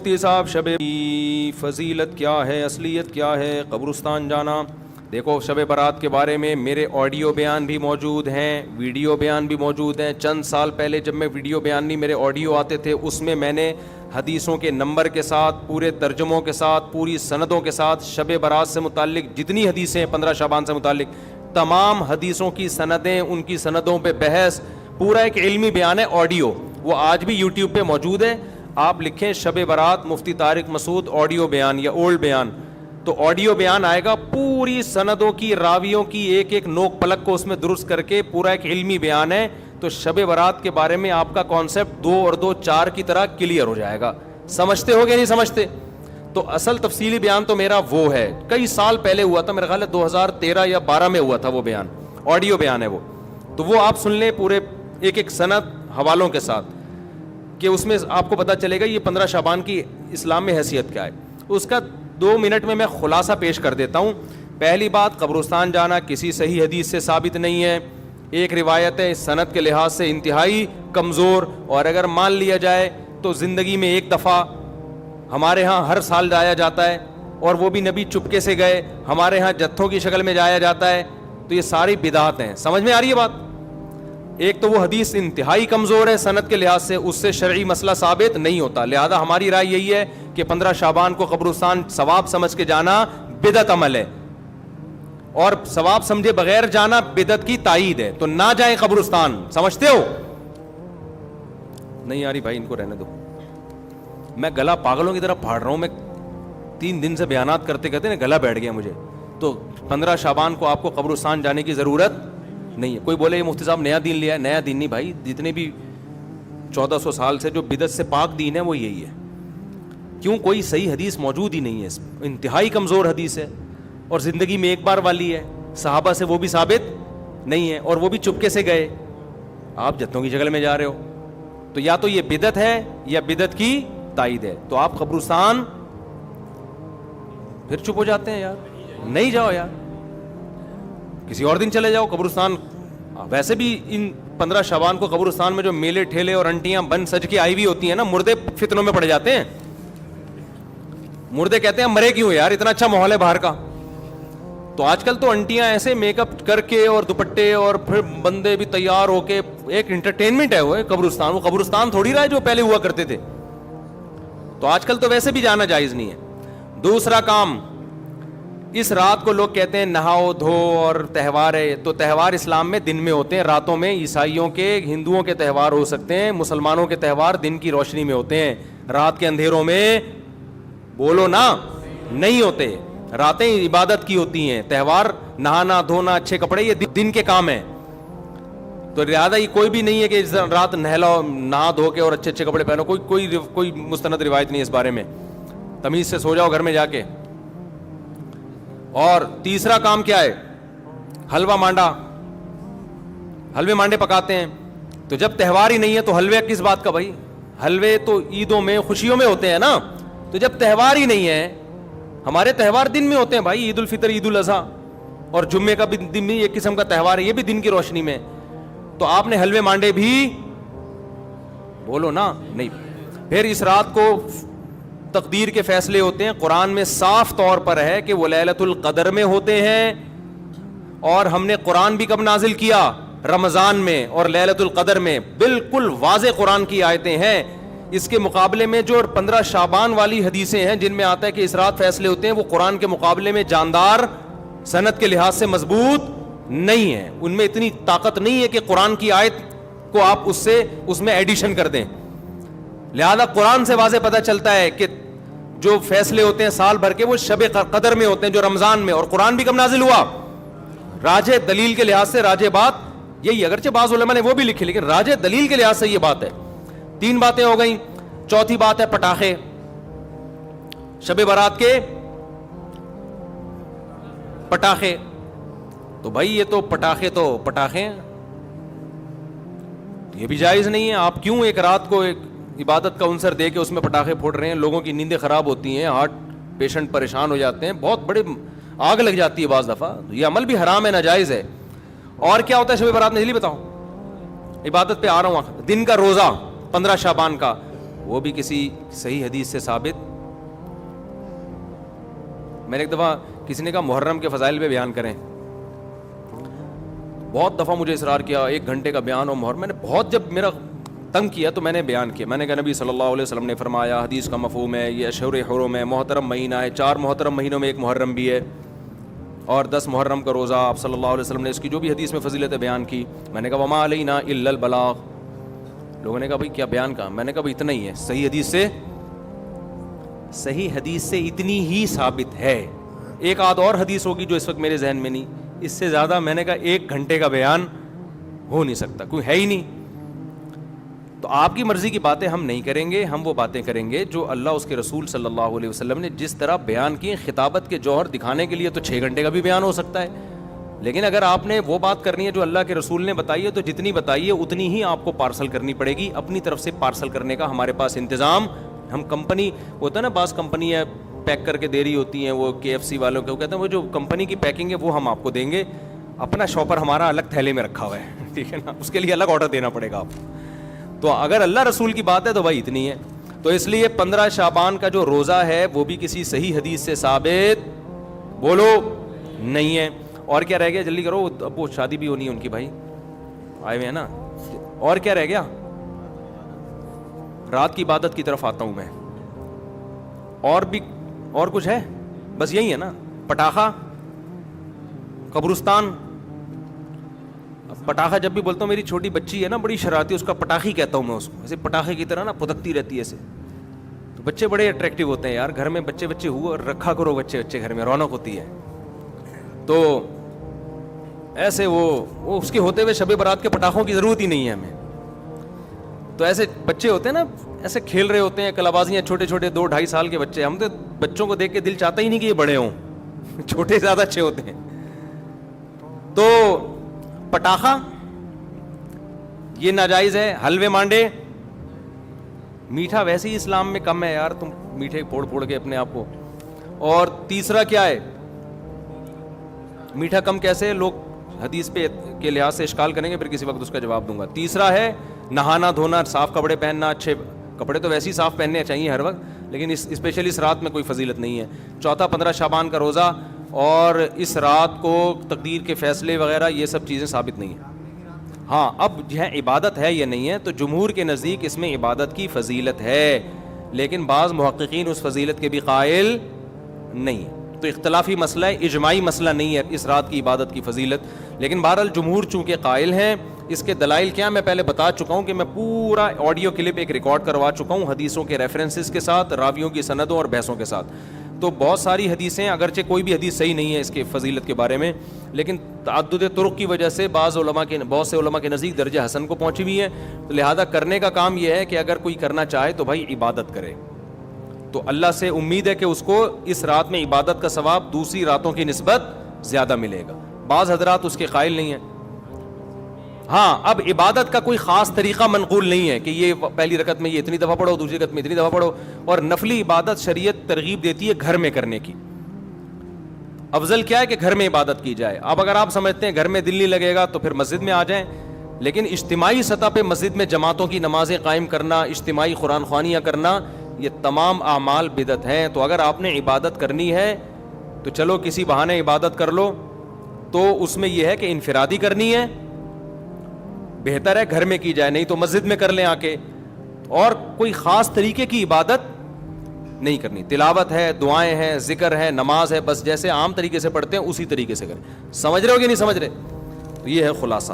مفتی صاحب شب کی فضیلت کیا ہے, اصلیت کیا ہے, قبرستان جانا. دیکھو شب برات کے بارے میں میرے آڈیو بیان بھی موجود ہیں, ویڈیو بیان بھی موجود ہیں. چند سال پہلے جب میں ویڈیو بیان نہیں, میرے آڈیو آتے تھے, اس میں میں نے حدیثوں کے نمبر کے ساتھ, پورے ترجموں کے ساتھ, پوری سندوں کے ساتھ شب برات سے متعلق جتنی حدیثیں ہیں 15 شعبان سے متعلق تمام حدیثوں کی سندیں, ان کی سندوں پہ بحث, پورا ایک علمی بیان ہے آڈیو. وہ آج بھی یوٹیوب پہ موجود ہے. آپ لکھیں شب برات مفتی طارق مسعود آڈیو بیان یا اولڈ بیان, تو آڈیو بیان آئے گا. پوری سندوں کی, راویوں کی ایک ایک نوک پلک کو اس میں درست کر کے پورا ایک علمی بیان ہے. تو شب برات کے بارے میں آپ کا کانسیپٹ 2 اور 2 4 کی طرح کلیئر ہو جائے گا. سمجھتے ہو گیا نہیں سمجھتے؟ تو اصل تفصیلی بیان تو میرا وہ ہے, کئی سال پہلے ہوا تھا, میرا خیال ہے 2013 یا 12 میں ہوا تھا وہ بیان, آڈیو بیان ہے وہ. تو وہ آپ سن لیں پورے ایک ایک سند حوالوں کے ساتھ, کہ اس میں آپ کو پتہ چلے گا یہ 15 شعبان کی اسلام میں حیثیت کیا ہے. اس کا 2 منٹ میں خلاصہ پیش کر دیتا ہوں. پہلی بات, قبرستان جانا کسی صحیح حدیث سے ثابت نہیں ہے. ایک روایت ہے سند کے لحاظ سے انتہائی کمزور, اور اگر مان لیا جائے تو زندگی میں ایک دفعہ. ہمارے ہاں ہر سال جایا جاتا ہے, اور وہ بھی نبی چپکے سے گئے. ہمارے ہاں جتھوں کی شکل میں جایا جاتا ہے. تو یہ ساری بدعات ہیں. سمجھ میں آ رہی ہے بات؟ ایک تو وہ حدیث انتہائی کمزور ہے سند کے لحاظ سے, اس سے شرعی مسئلہ ثابت نہیں ہوتا. لہذا ہماری رائے یہی ہے کہ 15 شعبان کو قبرستان ثواب سمجھ کے جانا بدعت عمل ہے, اور ثواب سمجھے بغیر جانا بدعت کی تائید ہے. تو نہ جائیں قبرستان. سمجھتے ہو؟ نہیں آ رہی بھائی, ان کو رہنے دو. میں گلا پاگلوں کی طرح پھاڑ رہا ہوں. میں 3 دن سے بیانات کرتے کرتے نا گلا بیٹھ گیا مجھے. تو 15 شعبان کو آپ کو قبرستان جانے کی ضرورت نہیں ہے. کوئی بولے یہ مفتی صاحب نیا دین لیا ہے, نیا دین نہیں بھائی. جتنے بھی 1400 سال سے جو بدعت سے پاک دین ہے وہ یہی ہے. کیوں؟ کوئی صحیح حدیث موجود ہی نہیں ہے. انتہائی کمزور حدیث ہے, اور زندگی میں ایک بار والی ہے. صحابہ سے وہ بھی ثابت نہیں ہے, اور وہ بھی چپکے سے گئے. آپ جتوں کی شکل میں جا رہے ہو. تو یا تو یہ بدعت ہے یا بدعت کی تائید ہے. تو آپ قبرستان پھر چپ ہو جاتے ہیں یار. نہیں جاؤ یار, کسی اور دن چلے جاؤ قبرستان. ویسے بھی ان 15 شعبان کو قبرستان میں جو میلے ٹھیلے اور انٹیاں بن سج کے آئی ہوئی ہوتی ہیں نا, مردے فتنوں میں پڑ جاتے ہیں. مردے کہتے ہیں مرے کیوں یار, اتنا اچھا ماحول ہے باہر کا. تو آج کل تو انٹیاں ایسے میک اپ کر کے اور دوپٹے, اور پھر بندے بھی تیار ہو کے, ایک انٹرٹینمنٹ ہے وہ قبرستان. وہ قبرستان تھوڑی رہا ہے جو پہلے ہوا کرتے تھے. تو آج کل تو ویسے بھی جانا جائز نہیں ہے. دوسرا کام, اس رات کو لوگ کہتے ہیں نہاؤ دھو اور تہوار ہے. تو تہوار اسلام میں دن میں ہوتے ہیں, راتوں میں. عیسائیوں کے, ہندوؤں کے تہوار ہو سکتے ہیں, مسلمانوں کے تہوار دن کی روشنی میں ہوتے ہیں. رات کے اندھیروں میں بولو نا نہیں ہوتے. راتیں عبادت کی ہوتی ہیں. تہوار نہانا دھونا, اچھے کپڑے, یہ دن کے کام ہیں. تو لہٰذا یہ کوئی بھی نہیں ہے کہ رات نہلاؤ, نہا دھو کے اور اچھے اچھے کپڑے پہنو. کوئی مستند روایت نہیں اس بارے میں. تمیز سے سو جاؤ گھر میں جا کے. اور تیسرا کام کیا ہے؟ حلوہ مانڈا. حلوے مانڈے پکاتے ہیں. تو جب تہوار ہی نہیں ہے تو حلوے کس بات کا بھائی؟ حلوے تو عیدوں میں, خوشیوں میں ہوتے ہیں نا. تو جب تہوار ہی نہیں ہے, ہمارے تہوار دن میں ہوتے ہیں بھائی. عید الفطر, عید الاضحیٰ, اور جمعے کا بھی دن میں ایک قسم کا تہوار ہے, یہ بھی دن کی روشنی میں. تو آپ نے حلوے مانڈے بھی بولو نا نہیں. پھر اس رات کو تقدیر کے فیصلے ہوتے ہیں. قرآن میں صاف طور پر ہے کہ وہ لیلۃ القدر میں ہوتے ہیں. اور ہم نے قرآن بھی کب نازل کیا؟ رمضان میں اور لیلۃ القدر میں. بالکل واضح قرآن کی آیتیں ہیں. اس کے مقابلے میں جو 15 شعبان والی حدیثیں ہیں جن میں آتا ہے کہ اس رات فیصلے ہوتے ہیں, وہ قرآن کے مقابلے میں جاندار, سند کے لحاظ سے مضبوط نہیں ہے. ان میں اتنی طاقت نہیں ہے کہ قرآن کی آیت کو آپ اس میں ایڈیشن کر دیں. لہذا قرآن سے واضح پتہ چلتا ہے کہ جو فیصلے ہوتے ہیں سال بھر کے, وہ شب قدر میں ہوتے ہیں, جو رمضان میں. اور قرآن بھی کب نازل ہوا؟ راجح دلیل کے لحاظ سے راجح بات یہی, اگرچہ بعض علماء نے وہ بھی لکھی, لیکن راجح دلیل کے لحاظ سے یہ بات ہے. 3 باتیں ہو گئیں. چوتھی بات ہے پٹاخے. شب برات کے پٹاخے. تو بھائی یہ تو پٹاخے یہ بھی جائز نہیں ہے. آپ کیوں ایک رات کو ایک عبادت کا عنصر دے کے اس میں پٹاخے پھوڑ رہے ہیں؟ لوگوں کی نیندیں خراب ہوتی ہیں, ہارٹ پیشنٹ پریشان ہو جاتے ہیں, بہت بڑے آگ لگ جاتی ہے بعض دفعہ. یہ عمل بھی حرام ہے, ناجائز ہے. اور کیا ہوتا ہے شب برات میں؟ جلدی بتاؤ, عبادت پہ آ رہا ہوں. دن کا روزہ 15 شعبان کا, وہ بھی کسی صحیح حدیث سے ثابت. میں نے ایک دفعہ کسی نے کہا محرم کے فضائل پہ بیان کریں. بہت دفعہ مجھے اصرار کیا 1 گھنٹے کا بیان ہو محرم. میں نے بہت جب میرا تنگ کیا تو میں نے بیان کیا. میں نے کہا نبی صلی اللہ علیہ وسلم نے فرمایا, حدیث کا مفہوم ہے یہ اشہر حرم ہے, محترم مہینہ ہے, 4 محترم مہینوں میں ایک محرم بھی ہے, اور 10 محرم کا روزہ. آپ صلی اللہ علیہ وسلم نے اس کی جو بھی حدیث میں فضیلت بیان کی. میں نے کہا وما علینا الا البلاغ. لوگوں نے کہا بھائی کیا بیان کا؟ میں نے کہا بھائی اتنا ہی ہے, صحیح حدیث سے اتنی ہی ثابت ہے. ایک آدھ اور حدیث ہوگی جو اس وقت میرے ذہن میں نہیں, اس سے زیادہ میں نے کہا 1 گھنٹے کا بیان ہو نہیں سکتا, کوئی ہے ہی نہیں. تو آپ کی مرضی کی باتیں ہم نہیں کریں گے, ہم وہ باتیں کریں گے جو اللہ اس کے رسول صلی اللہ علیہ وسلم نے جس طرح بیان کی. خطابت کے جوہر دکھانے کے لیے تو 6 گھنٹے کا بھی بیان ہو سکتا ہے, لیکن اگر آپ نے وہ بات کرنی ہے جو اللہ کے رسول نے بتائی ہے تو جتنی بتائی ہے اتنی ہی آپ کو پارسل کرنی پڑے گی. اپنی طرف سے پارسل کرنے کا ہمارے پاس انتظام, ہم کمپنی ہوتا ہے نا, بعض کمپنی ہے پیک کر کے دے رہی ہوتی ہیں, وہ KFC والوں کو کہتے ہیں وہ جو کمپنی کی پیکنگ ہے وہ ہم آپ کو دیں گے, اپنا شاپر ہمارا الگ تھیلے میں رکھا ہوا ہے, ٹھیک ہے نا, اس کے لیے الگ آرڈر دینا پڑے گا آپ کو. تو اگر اللہ رسول کی بات ہے تو بھائی اتنی ہے. تو اس لیے 15 شعبان کا جو روزہ ہے وہ بھی کسی صحیح حدیث سے ثابت بولو نہیں ہے. اور کیا رہ گیا, جلدی کرو, اب وہ شادی بھی ہونی ہے ان کی, بھائی آئے ہوئے ہیں نا. اور کیا رہ گیا, رات کی عبادت کی طرف آتا ہوں میں. اور بھی اور کچھ ہے, بس یہی ہے نا. پٹاخہ, قبرستان. پٹاخہ جب بھی بولتا ہوں, میری چھوٹی بچی ہے نا بڑی شرارتی, اس کا پٹاخی کہتا ہوں میں اس کو, ایسے پٹاخے کی طرح نا پھدکتی رہتی ہے ایسے. تو بچے بڑے اٹریکٹیو ہوتے ہیں یار, گھر میں بچے ہوا رکھا کرو, بچے گھر میں رونق ہوتی ہے. تو ایسے وہ اس کے ہوتے ہوئے شب برات کے پٹاخوں کی ضرورت ہی نہیں ہے ہمیں. تو ایسے بچے ہوتے ہیں نا, ایسے کھیل رہے ہوتے ہیں, کلابازیاں, چھوٹے 2-2.5 سال کے بچے. ہم تو بچوں کو دیکھ کے دل چاہتا ہی نہیں کہ یہ بڑے ہوں, چھوٹے زیادہ اچھے ہوتے ہیں. تو پٹاخہ یہ ناجائز ہے. حلوے مانڈے, میٹھا ویسے ہی اسلام میں کم ہے یار, تم میٹھے پھوڑ کے اپنے آپ کو. اور تیسرا کیا ہے, میٹھا کم کیسے, لوگ حدیث پہ کے لحاظ سے اشکال کریں گے, پھر کسی وقت اس کا جواب دوں گا. تیسرا ہے نہانا دھونا, صاف کپڑے پہننا. اچھے کپڑے تو ویسے ہی صاف پہننے چاہیے ہر وقت, لیکن اسپیشلی اس رات میں کوئی فضیلت نہیں ہے. چوتھا 15 شعبان کا روزہ, اور اس رات کو تقدیر کے فیصلے وغیرہ یہ سب چیزیں ثابت نہیں ہیں. ہاں اب جو ہے عبادت ہے یا نہیں ہے, تو جمہور کے نزدیک اس میں عبادت کی فضیلت ہے, لیکن بعض محققین اس فضیلت کے بھی قائل نہیں ہیں. تو اختلافی مسئلہ ہے, اجماعی مسئلہ نہیں ہے اس رات کی عبادت کی فضیلت. لیکن بہرحال جمہور چونکہ قائل ہیں. اس کے دلائل کیا میں پہلے بتا چکا ہوں کہ میں پورا آڈیو کلپ ایک ریکارڈ کروا چکا ہوں حدیثوں کے ریفرنسز کے ساتھ, راویوں کی سندوں اور بحثوں کے ساتھ. تو بہت ساری حدیثیں, اگرچہ کوئی بھی حدیث صحیح نہیں ہے اس کے فضیلت کے بارے میں, لیکن تعدد طرق کی وجہ سے بہت سے علماء کے نزدیک درجہ حسن کو پہنچی ہوئی ہے. تو لہذا کرنے کا کام یہ ہے کہ اگر کوئی کرنا چاہے تو بھائی عبادت کرے. تو اللہ سے امید ہے کہ اس کو اس رات میں عبادت کا ثواب دوسری راتوں کی نسبت زیادہ ملے گا. بعض حضرات اس کے قائل نہیں ہیں. ہاں اب عبادت کا کوئی خاص طریقہ منقول نہیں ہے کہ یہ پہلی رکعت میں یہ اتنی دفعہ پڑھو, دوسری رکعت میں اتنی دفعہ پڑھو. اور نفلی عبادت شریعت ترغیب دیتی ہے گھر میں کرنے کی. افضل کیا ہے کہ گھر میں عبادت کی جائے. اب اگر آپ سمجھتے ہیں گھر میں دل نہیں لگے گا تو پھر مسجد میں آ جائیں, لیکن اجتماعی سطح پہ مسجد میں جماعتوں کی نمازیں قائم کرنا, اجتماعی قرآن خوانیاں کرنا, یہ تمام اعمال بدعت ہیں. تو اگر آپ نے عبادت کرنی ہے تو چلو کسی بہانے عبادت کر لو, تو اس میں یہ ہے کہ انفرادی کرنی ہے, بہتر ہے گھر میں کی جائے, نہیں تو مسجد میں کر لیں آ کے. اور کوئی خاص طریقے کی عبادت نہیں کرنی. تلاوت ہے, دعائیں ہیں, ذکر ہے, نماز ہے, بس جیسے عام طریقے سے پڑھتے ہیں اسی طریقے سے کریں. سمجھ رہے ہو کہ نہیں سمجھ رہے؟ تو یہ ہے خلاصہ.